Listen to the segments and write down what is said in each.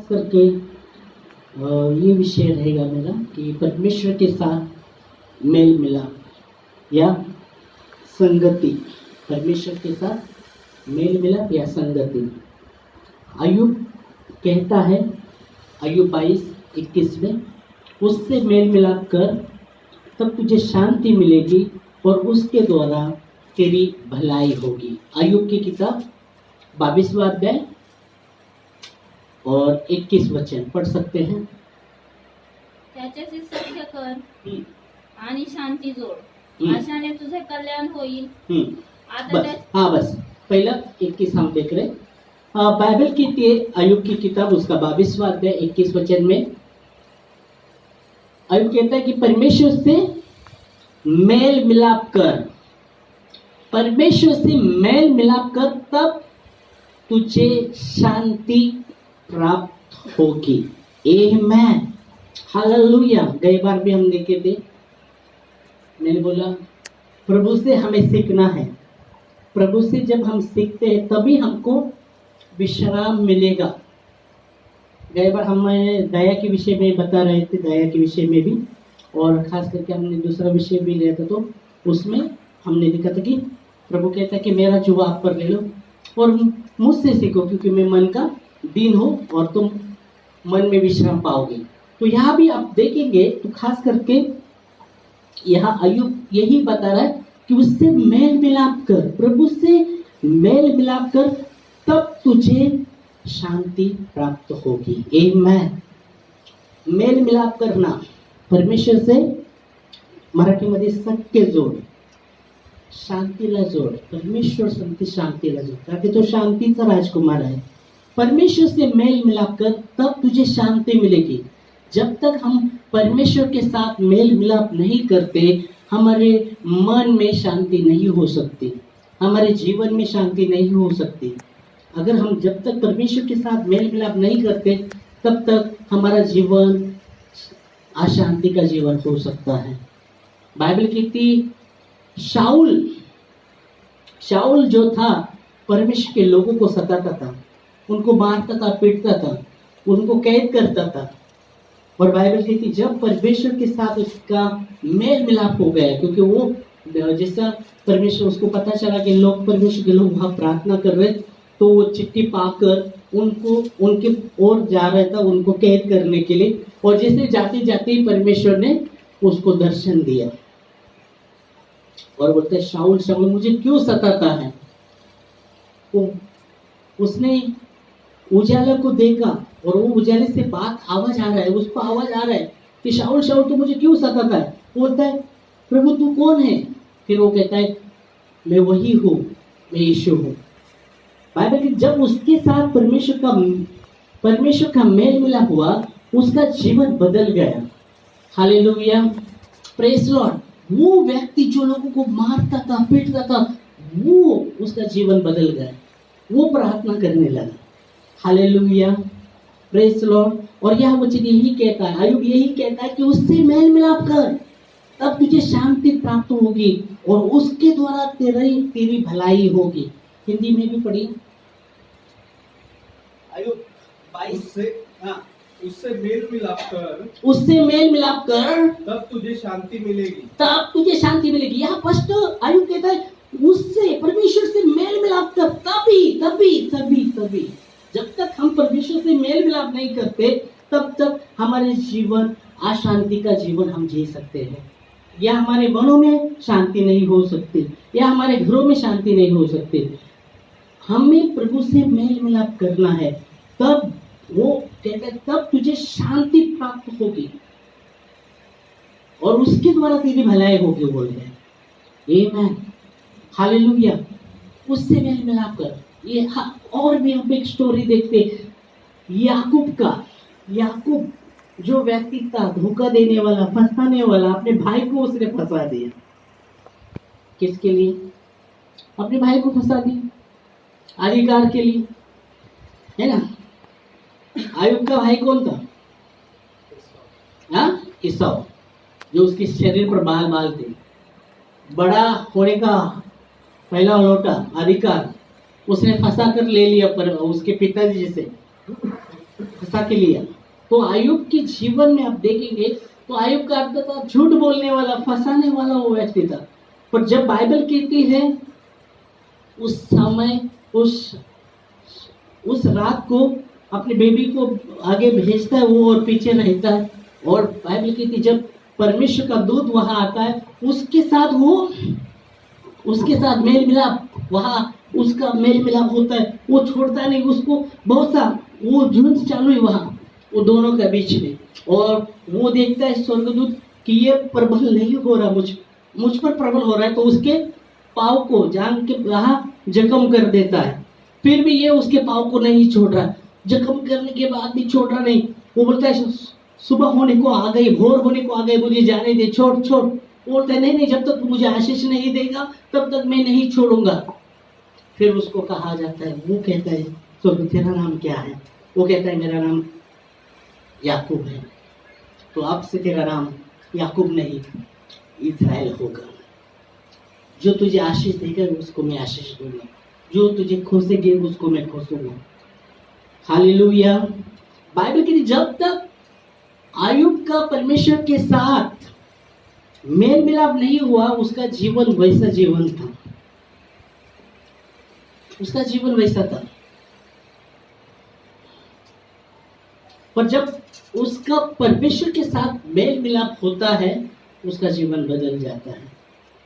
करके ये विषय रहेगा मेरा कि परमेश्वर के साथ मेल मिलाप या संगति। परमेश्वर के साथ मेल मिलाप या संगति। अय्यूब कहता है, अय्यूब 22:21 में, उससे मेल मिलाप कर तब तुझे शांति मिलेगी और उसके द्वारा तेरी भलाई होगी। अय्यूब की किताब 22वां अध्याय और 21 वचन पढ़ सकते हैं। त्याच्याशी सख्य कर आणि शांती जोड, अशाने तुझे कल्याण होईल। आता बस पहला 21 हम देख रहे। बाइबल कहती है, अय्यूब की किताब उसका 22वां अध्याय 21 वचन में अय्यूब कहता है कि परमेश्वर से मेल मिलाप कर, परमेश्वर से मेल मिलाप कर तब तुझे शांति प्राप्त होगी। आमेन, हालेलुया। गई बार भी हम देखे थे, मैंने बोला प्रभु से हमें सीखना है। प्रभु से जब हम सीखते हैं तभी हमको विश्राम मिलेगा। गई बार हम दया के विषय में बता रहे थे, दया के विषय में भी, और खास करके हमने दूसरा विषय भी लिया था, तो उसमें हमने देखा था कि प्रभु कहता है कि मेरा जुआ आप पर ले लो और मुझसे सीखो, क्योंकि मैं मन का दीन हूँ और तुम मन में विश्राम पाओगे। तो यहाँ भी आप देखेंगे तो खास करके यहाँ अय्यूब यही बता रहा है कि उससे मेल मिलाप कर, प्रभु से मेल मिलाप कर तब तुझे शांति प्राप्त होगी। आमेन। मेल मिलाप करना परमेश्वर से, मराठीमध्ये सख्य जोड, शांतीला जोड, परमेश्वर संगती शांतीला जोड, कारण तो शांतीचा राजकुमार है। परमेश्वर से मेल मिलाप कर तब तुझे शांति मिलेगी। जब तक हम परमेश्वर के साथ मेल मिलाप नहीं करते, हमारे मन में शांति नहीं हो सकती, हमारे जीवन में शांति नहीं हो सकती। अगर हम जब तक परमेश्वर के साथ मेल मिलाप नहीं करते, तब तक हमारा जीवन अशांति का जीवन हो सकता है। बाइबल कहती शाऊल जो था परमेश्वर के लोगों को सताता था, उनको मारता था, पीटता था, उनको कैद करता था। और बाइबल कहती जब परमेश्वर के साथ उसका मेल मिलाप हो गया, क्योंकि वो जैसा परमेश्वर, उसको पता चला कि लोग, परमेश्वर के लोग वहाँ प्रार्थना कर रहे, तो वो चिट्ठी पाकर उनको उनके ओर जा रहा था, उनको कैद करने के लिए। और जैसे जाते जाते ही परमेश्वर ने उसको दर्शन दिया और बोलते शाऊल शाऊल मुझे क्यों सताता है। उसने उजाले को देखा और वो उजाले से आवाज आ रहा है, उसको आवाज आ रहा है कि शाऊल शाऊल तू मुझे क्यों सताता है। बोलता है प्रभु तू कौन है। फिर वो कहता है मैं वही हूँ, मैं यीशु हूँ। बाइबल की जब उसके साथ परमेश्वर का मेल मिलाप हुआ, उसका जीवन बदल गया। Hallelujah, praise Lord. वो व्यक्ति जो लोगों को मारता था, पीटता था, वो उसका जीवन बदल गया, वो प्रार्थना करने लगा। Hallelujah, praise Lord. और यह वचन यही कहता है, अय्यूब यही कहता है कि उससे मेल मिलाप कर तब तुझे शांति प्राप्त होगी और उसके द्वारा तेरी भलाई होगी। हिंदी में भी पढ़िए। अय्यूब 22 से उससे मेल मिलाप कर, उससे मेल मिलाप कर तब तुझे शांति मिलेगी, तब तुझे शांति मिलेगी। यहाँ स्पष्ट अय्यूब कहता है उससे, परमेश्वर से मेल मिलाप कर तभी। जब तक हम परमेश्वर से मेल मिलाप नहीं करते, तब तक हमारे जीवन अशांति का जीवन हम जी सकते हैं, या हमारे मनों में शांति नहीं हो सकती, या हमारे घरों में शांति नहीं हो सकती। हमें प्रभु से मेल मिलाप करना है, तब वो कहता है तब तुझे शांति प्राप्त होगी और उसके द्वारा तेरी भलाई होगी। बोल रहे आमेन, हालेलुया। उससे मेल मिलाप कर। ये और भी हम एक स्टोरी देखते याकूब जो व्यक्ति था धोखा देने वाला, फंसाने वाला, अपने भाई को उसने फंसा दिया। किसके लिए? अपने भाई को फंसा दिया, अधिकार के लिए, है ना। अय्यूब का भाई कौन था? इसहाक, जो उसके शरीर पर बाल थे, बड़ा होने का पहला लौटा अधिकार उसने फंसा कर ले लिया पर उसके पिताजी से। फंसा के लिया। तो आयुब के जीवन में आप देखेंगे तो आयुब का अर्थ था झूठ बोलने वाला, फंसाने वाला वो व्यक्ति था। पर जब बाइबल कहती है उस समय उस रात को अपने बेबी को आगे भेजता है वो और पीछे रहता है, और बाइबल कहती जब परमेश्वर का दूत वहां आता है उसके साथ मेल मिलाप, वहां उसका मेल मिलाप होता है, वो छोड़ता नहीं उसको। बहुत सा वो झुंड चालू है वहां वो दोनों के बीच में, और वो देखता है स्वर्गदूत कि ये प्रबल नहीं हो रहा, मुझ पर प्रबल हो रहा है, तो उसके पाँव को जान के वहां जख्म कर देता है। फिर भी ये उसके पाँव को नहीं छोड़ रहा, जख्म करने के बाद भी छोड़ रहा नहीं। वो बोलता है सुबह होने को आ गई, भोर होने को आ गई, मुझे जाने दे, छोड़। वो बोलता है नहीं, जब तक मुझे आशीष नहीं देगा तब तक मैं नहीं छोड़ूंगा। फिर उसको कहा जाता है, वो कहता है तो तेरा नाम क्या है? वो कहता है मेरा नाम याकूब है। तो अब से तेरा नाम याकूब नहीं इज़राइल होगा। जो तुझे आशीष देगा उसको मैं आशीष दूंगा, जो तुझे खोसेगे उसको मैं खोसूंगा। हालेलुया। बाइबल की जब तक आयुब का परमेश्वर के साथ मेल मिलाप नहीं हुआ उसका जीवन वैसा जीवन था, उसका जीवन वैसा था। पर जब उसका परमेश्वर के साथ मेल मिलाप होता है उसका जीवन बदल जाता है।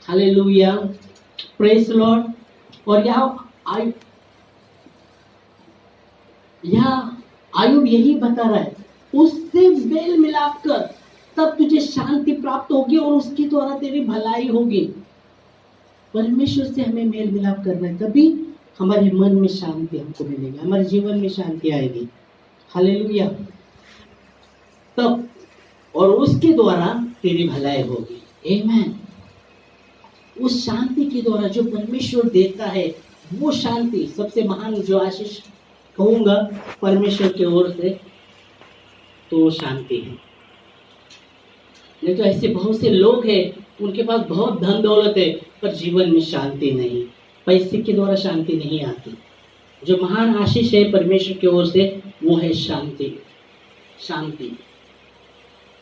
Hallelujah, praise Lord. और यहाँ आयुब यही बता रहा है, उससे मेल मिलाप कर तब तुझे शांति प्राप्त होगी और उसके द्वारा तेरी भलाई होगी। परमेश्वर से हमें मेल मिलाप करना है, तभी हमारे मन में शांति हमको मिलेगी, हमारे जीवन में शांति आएगी। हालेलुया। तब और उसके द्वारा तेरी भलाई होगी। आमीन। उस शांति के द्वारा जो परमेश्वर देता है वो शांति सबसे महान जो आशीष कहूंगा परमेश्वर की ओर से, तो शांति है। नहीं तो ऐसे बहुत से लोग हैं उनके पास बहुत धन दौलत है पर जीवन में शांति नहीं, पैसे के द्वारा शांति नहीं आती। जो महान आशीष है परमेश्वर की ओर से वो है शांति। शांति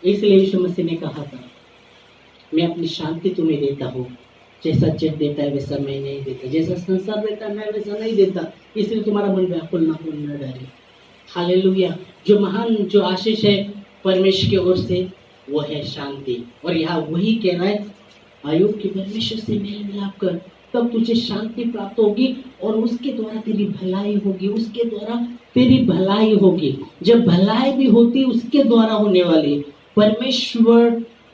इसलिए यीशु मसीह ने कहा था मैं अपनी शांति तुम्हें देता हूँ, जैसा जग देता है वैसा मैं नहीं देता, जैसा संसार देता है मैं वैसा नहीं देता, इसलिए तुम्हारा मन व्याकुल न डरे। हालेलुया। जो महान जो आशीष है परमेश्वर की ओर से वो है शांति। और यहाँ वही कह रहा है आयुब की परमेश्वर से मेल मिलाप कर तब तुझे शांति प्राप्त होगी और उसके द्वारा तेरी भलाई होगी, उसके द्वारा तेरी भलाई होगी। जब भलाई भी होती उसके द्वारा होने वाली। परमेश्वर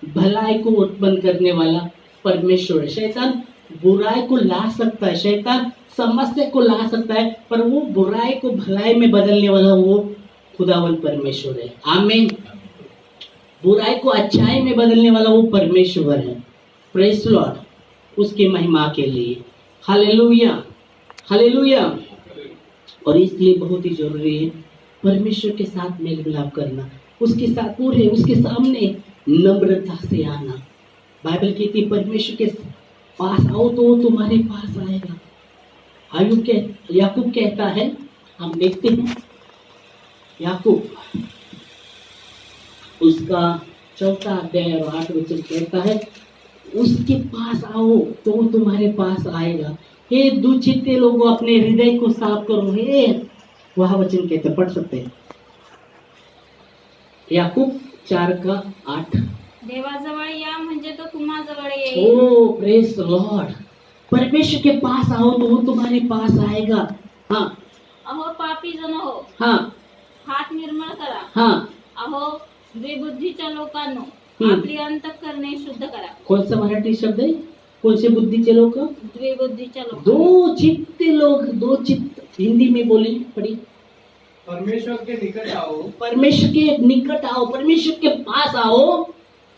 भलाई को उत्पन्न करने वाला परमेश्वर है। शैतान बुराई को ला सकता है, शैतान समस्या को ला सकता है, पर वो बुराई को भलाई में बदलने वाला वो खुदावन परमेश्वर है। आमीन। बुराई को अच्छाई में बदलने वाला वो परमेश्वर है। प्रेज लॉर्ड, उसकी महिमा के लिए। Hallelujah, hallelujah. और इसलिए बहुत ही जरूरी है परमेश्वर के साथ मेल मिलाप करना, उसके साथ पूरे उसके सामने नम्रता से आना। बाइबल कहती है परमेश्वर के पास आओ तो वो तुम्हारे पास आएगा। याकूब कहता है, हम देखते हैं याकूब उसका 4 अध्याय और 8 वचन कहता है उसके पास आओ तो वो तुम्हारे पास आएगा। हे दुचित्ते लोगों अपने हृदय को साफ करो। हे वह वचन कहते, पढ़ सकते हैं याकूब 4:8। देवाजवळ या म्हणजे तो तुम्हाजवळ येईल। ओ प्रेज लॉर्ड। परमेश्वर के पास आओ तो वो तुम्हारे पास आएगा। हाँ अहो पापी जन हो, हाँ हात निर्मळ करा। हाँ। अहो द्विबुद्धीच्या लोकांनो, आपली अंतःकरणे शुद्ध करा। कौन सा मराठी शब्द है? कौन से बुद्धीचे लोग? द्विबुद्धीच्या लोक। दो चित्ते लोग, दो चित्त। हिंदी में बोले, पढ़ी। परमेश्वर के निकट आओ, परमेश्वर के निकट आओ, परमेश्वर के पास आओ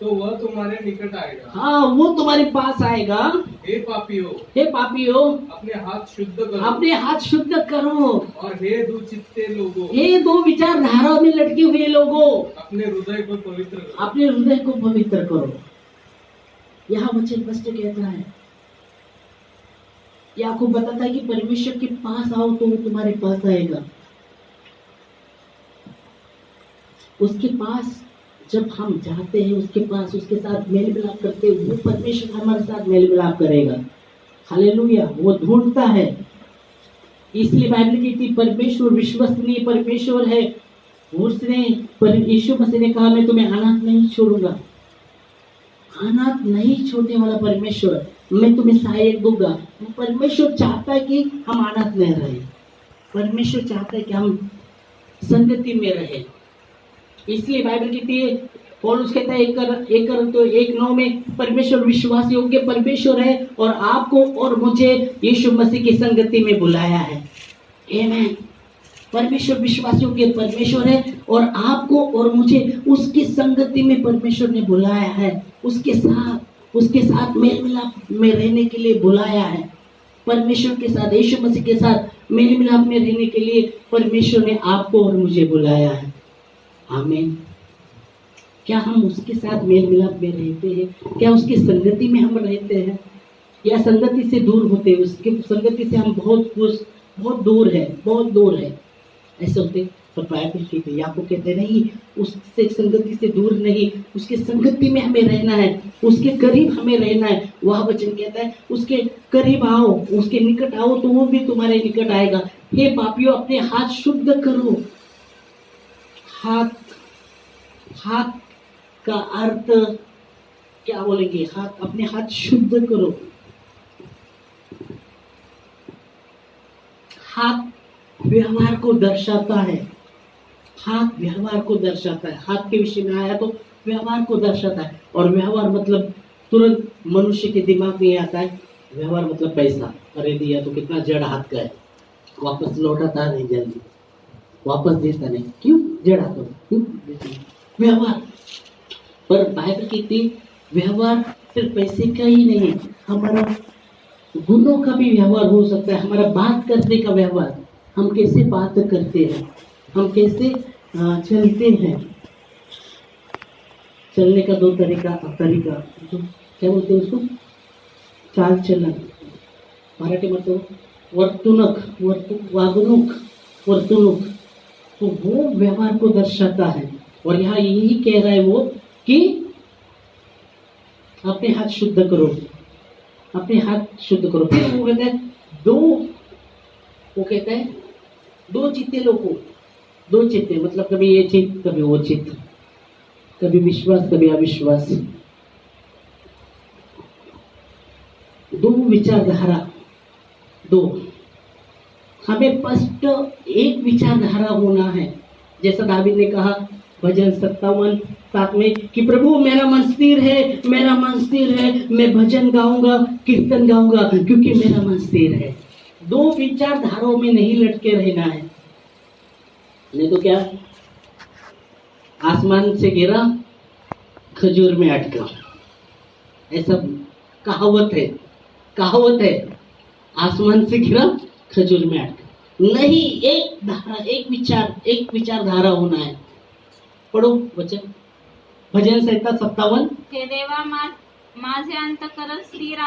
तो वह तुम्हारे निकट आएगा। हाँ वो तुम्हारे पास आएगा। हे पापियों, हे पापियों अपने हाथ शुद्ध करो, अपने हाथ शुद्ध करो। और हे दुचित्ते लोगों, हे दो विचारधाराओं में लटके हुए लोगों, अपने हृदय को पवित्र करो। अपने हृदय को पवित्र करो। यहाँ वचन स्पष्ट कहता है, याकूब बताता है कि परमेश्वर के पास आओ तो वो तुम्हारे पास आएगा। उसके पास जब हम जाते हैं, उसके पास उसके साथ मेल मिलाप करते हैं, वो परमेश्वर हमारे साथ मेल मिलाप करेगा। हालेलुया, वो ढूंढता है। इसलिए बाइबल कहती है परमेश्वर विश्वसनीय परमेश्वर है। उसने यीशु मसीह ने कहा मैं तुम्हें अनाथ नहीं छोड़ूंगा, अनाथ नहीं छोड़ने वाला परमेश्वर, मैं तुम्हें सहायक दूंगा। परमेश्वर चाहता है कि हम अनाथ नहीं रहे, परमेश्वर चाहता है कि हम संगति में रहे। इसलिए बाइबल कहती है, पौलुस कहता है एक 9 में परमेश्वर विश्वास योग्य परमेश्वर है और आपको और मुझे यीशु मसीह की संगति में बुलाया है। आमीन। परमेश्वर विश्वास योग्य परमेश्वर है और आपको और मुझे उसकी संगति में परमेश्वर ने बुलाया है, उसके साथ मेल मिलाप में रहने के लिए बुलाया है। परमेश्वर के साथ, यीशु मसीह के साथ मेल मिलाप में रहने के लिए परमेश्वर ने आपको और मुझे बुलाया है। आमीन। क्या हम उसके साथ मेल मिलाप में रहते हैं? क्या उसकी संगति में हम रहते हैं या संगति से दूर होते हैं? उसकी संगति से हम बहुत दूर है ऐसे होते। तो बाइबल कहते हैं, याकूब कहते नहीं, उससे संगति से दूर नहीं, उसके संगति में हमें रहना है, उसके करीब हमें रहना है। वह वचन कहता है उसके करीब आओ, उसके निकट आओ तो वो भी तुम्हारे निकट आएगा। हे पापियों, अपने हाथ शुद्ध करो। हाथ का अर्थ क्या बोलेंगे? अपने हाथ शुद्ध करो। हाथ व्यवहार को दर्शाता है, हाथ व्यवहार को दर्शाता है। हाथ के विषय में आया तो व्यवहार को दर्शाता है, और व्यवहार मतलब तुरंत मनुष्य के दिमाग में आता है, व्यवहार मतलब पैसा। अरे दिया तो कितना जड़ हाथ का है, वापस लौटाता नहीं, जल्दी वापस देता नहीं, क्यों? जड़ हाथ क्यों? व्यवहार। पर बाइबल कहती है व्यवहार सिर्फ पैसे का ही नहीं है, हमारा गुणों का भी व्यवहार हो सकता है। हमारा बात करने का व्यवहार, हम कैसे बात करते हैं, हम कैसे चलते हैं। चलने का 2 तरीका तो क्या बोलते हैं उसको? चाल चलन, मराठी मतलब वर्तणूक। तो वो व्यवहार को दर्शाता है। और यहाँ यही कह रहा है वो कि अपने हाथ शुद्ध करो, अपने हाथ शुद्ध करो। फिर वो कहता है दो चित्ते मतलब कभी ये चित्त कभी वो चित्त, कभी विश्वास कभी अविश्वास, 2 विचारधारा, 2। हमें स्पष्ट एक विचारधारा होना है। जैसा दावीद ने कहा भजन 57:7 में कि प्रभु मेरा मन स्थिर है, मैं भजन गाऊंगा, कीर्तन गाऊंगा, क्योंकि मेरा मन स्थिर है। 2 विचारधाराओं में नहीं लटके रहना है, नहीं तो क्या, आसमान से गिरा खजूर में अटका, ऐसा कहावत है। आसमान से गिरा खजूर में अटका नहीं, एक विचारधारा होना है। पढ़ो वचन, भजन संहिता 57। हे देवा, माझे अंतःकरण स्थिर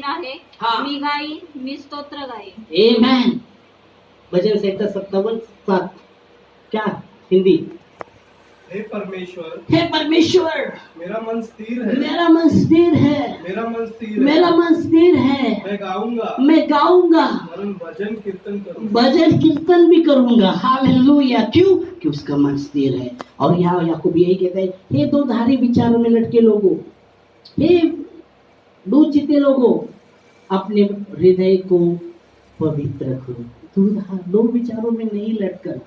आहे, हाँ। मी गाई, मी स्तोत्र गाई। आमेन। भजन संहिता 57:7 क्या हिंदी? हे परमेश्वर, मेरा मन स्थिर है, मैं गाऊंगा, भजन कीर्तन भी करूंगा। हालेलुया। क्यों? कि उसका मन स्थिर है। और यहाँ याकूब यही कहता है, हे 2 धारी विचारों में लटके लोगों, हे 2 चित्ते लोगों, अपने हृदय को पवित्र करो। 2 विचारों में नहीं लटकर।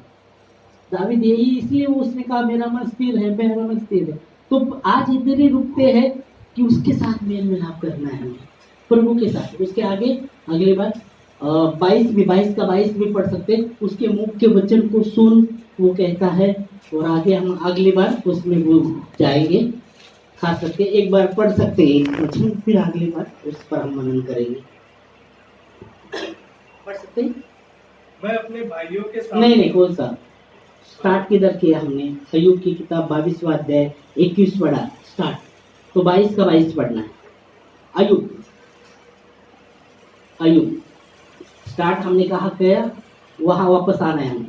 दावीद यही, इसलिए उसने कहा मेरा मन स्थिर है। तो आज इधर ही रुकते हैं कि उसके साथ मेल मिलाप करना है, प्रभु के साथ। उसके आगे अगली बार 22 का 22 भी पढ़ सकते हैं। उसके मुख के वचन को सुन, वो कहता है। और आगे हम अगली बार उसमें वो जाएंगे, खास करके एक बार पढ़ सकते हैं वचन, फिर अगली बार उस पर हम मनन करेंगे। पढ़ सकते हैं? मैं अपने भाइयों के साथ नहीं, कौन सा स्टार्ट किधर किया हमने? अय्यूब की किताब 22वां अध्याय 21 पढ़ा स्टार्ट, तो 22 का 22 पढ़ना है। अय्यूब स्टार्ट हमने कहा गया, वहां वापस आना है हमें।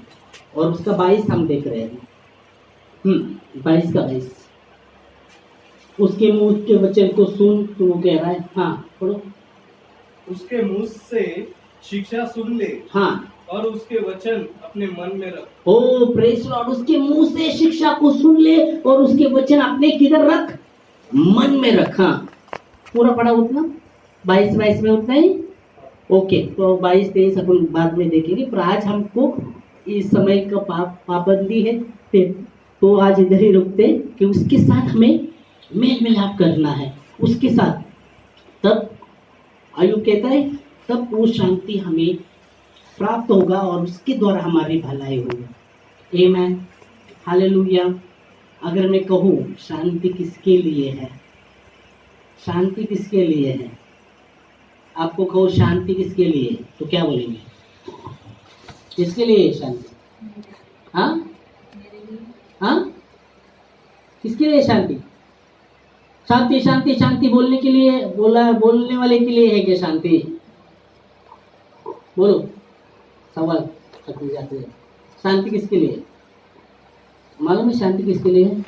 और उसका 22 हम देख रहे हैं। 22 का 22। उसके मुंह के वचन को सुन, तो वो कह रहा है, हाँ पढ़ो। उसके मुंह से शिक्षा सुन ले हाँ, और उसके वचन अपने मन में रख। ओ प्रेज लॉर्ड, उसके मुंह से शिक्षा को सुन ले और उसके वचन अपने किधर रख, मन में रख। हाँ, पूरा पढ़ा उतना, 22 में उतना ही। ओके, तो 22-23 अपन बाद में देखेंगे, पर आज हमको इस समय का पाबंदी है, तो आज इधर ही रुकते कि उसके साथ हमें मेल मिलाप करना है उसके साथ। तब आयुब कहता है तब वो शांति हमें प्राप्त होगा और उसके द्वारा हमारी भलाई होगी। आमीन, हालेलुया। अगर मैं कहूँ शांति किसके लिए है, शांति किसके लिए है, आपको कहो शांति किसके लिए, तो क्या बोलेंगे? किसके लिए है शांति? हाँ हाँ, किसके लिए शांति? शांति शांति शांति बोलने के लिए, बोलने वाले के लिए है क्या शांति? बोलो, सवाल करते जाते हैं। शांति किसके लिए? मालूम है शांति किसके लिए है?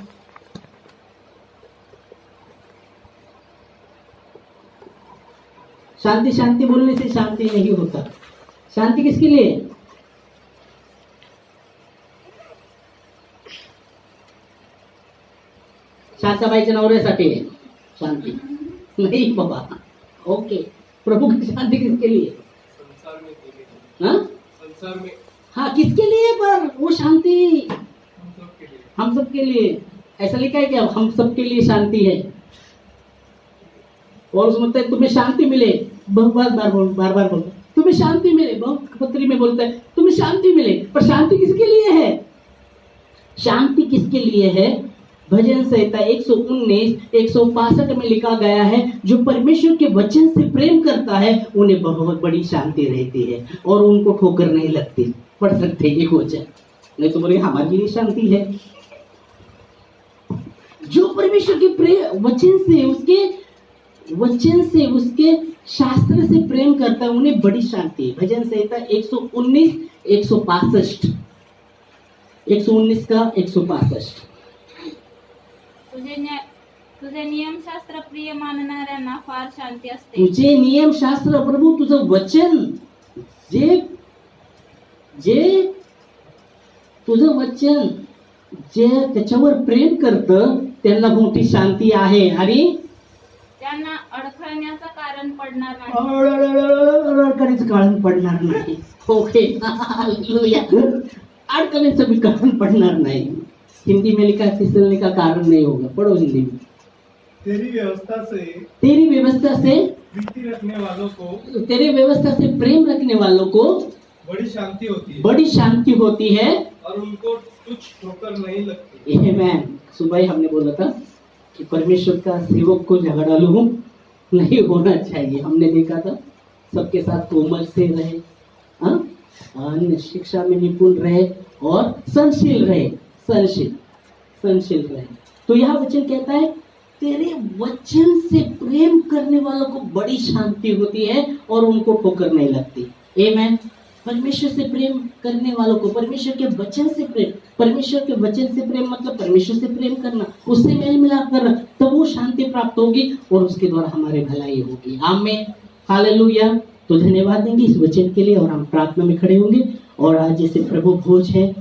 शांति शांति बोलने से शांति नहीं होता। शांति किसके लिए है? शांताबाईच्या नवऱ्यासाठी आहे शांती, नहीं बाबा। ओके, प्रभु की शांति किसके लिए? संसार में के लिए। हाँ संसार में हाँ, किसके लिए? पर वो शांति हम सब के लिए। हम सबके लिए। ऐसा लिखा है कि हम सबके लिए शांति है। और उसमें बोलता है तुम्हें शांति मिले, बार बार बोलता है तुम्हें शांति मिले, बहुत पत्री में बोलता है तुम्हें शांति मिले। पर शांति किसके लिए है? शांति किसके लिए है? भजन संहिता 119-165 में लिखा गया है, जो परमेश्वर के वचन से प्रेम करता है उन्हें बहुत बड़ी शांति रहती है और उनको ठोकर नहीं लगती। पढ़ सकते हैं एक वचन, नहीं तो बोले हमारे लिए शांति है। जो परमेश्वर के वचन से उसके शास्त्र से प्रेम करता है उन्हें बड़ी शांति है। भजन संहिता 119-165, 119 का 165। तुझे नियमशास्त्र प्रिय मानणाऱ्यांना फार शांती असते। तुझे नियमशास्त्र, प्रभू तुझं वचन, जे तुझं वचन जे त्याच्यावर प्रेम करतं त्यांना मोठी शांती आहे आणि त्यांना अडखळण्याचं कारण पडणार नाही। अडकण्याचं कारण पडणार नाही। Okay, hallelujah. अडकण्याचं भी कारण पडणार नहीं। हिंदी में लिखा फिसलने का कारण नहीं होगा। पढ़ो हिंदी में। तेरी व्यवस्था से प्रीति रखने वालों को, तेरी व्यवस्था से प्रेम रखने वालों को बड़ी शांति होती है, बड़ी शांति होती है और उनको कुछ ठोकर नहीं लगती। आमीन। सुबह ही हमने बोला था कि परमेश्वर का सेवक को झगड़ालू नहीं होना चाहिए। हमने देखा था सबके साथ कोमल से रहे, हाँ, शिक्षा में निपुण रहे और सहनशील रहे, सहनशील रहे। तो यह वचन कहता है तेरे वचन से प्रेम करने वालों को बड़ी शांति होती है और उनको ठोकर नहीं लगती। आमीन। परमेश्वर से प्रेम करने वालों को, परमेश्वर के वचन से प्रेम, परमेश्वर के वचन से प्रेम मतलब परमेश्वर से प्रेम करना, उससे मेल मिलाप करना, तब वो शांति प्राप्त होगी और उसके द्वारा हमारे भलाई होगी। आमीन, हालेलुया। तो धन्यवाद देंगे इस वचन के लिए और हम प्रार्थना में खड़े होंगे। और आज जैसे प्रभु भोज है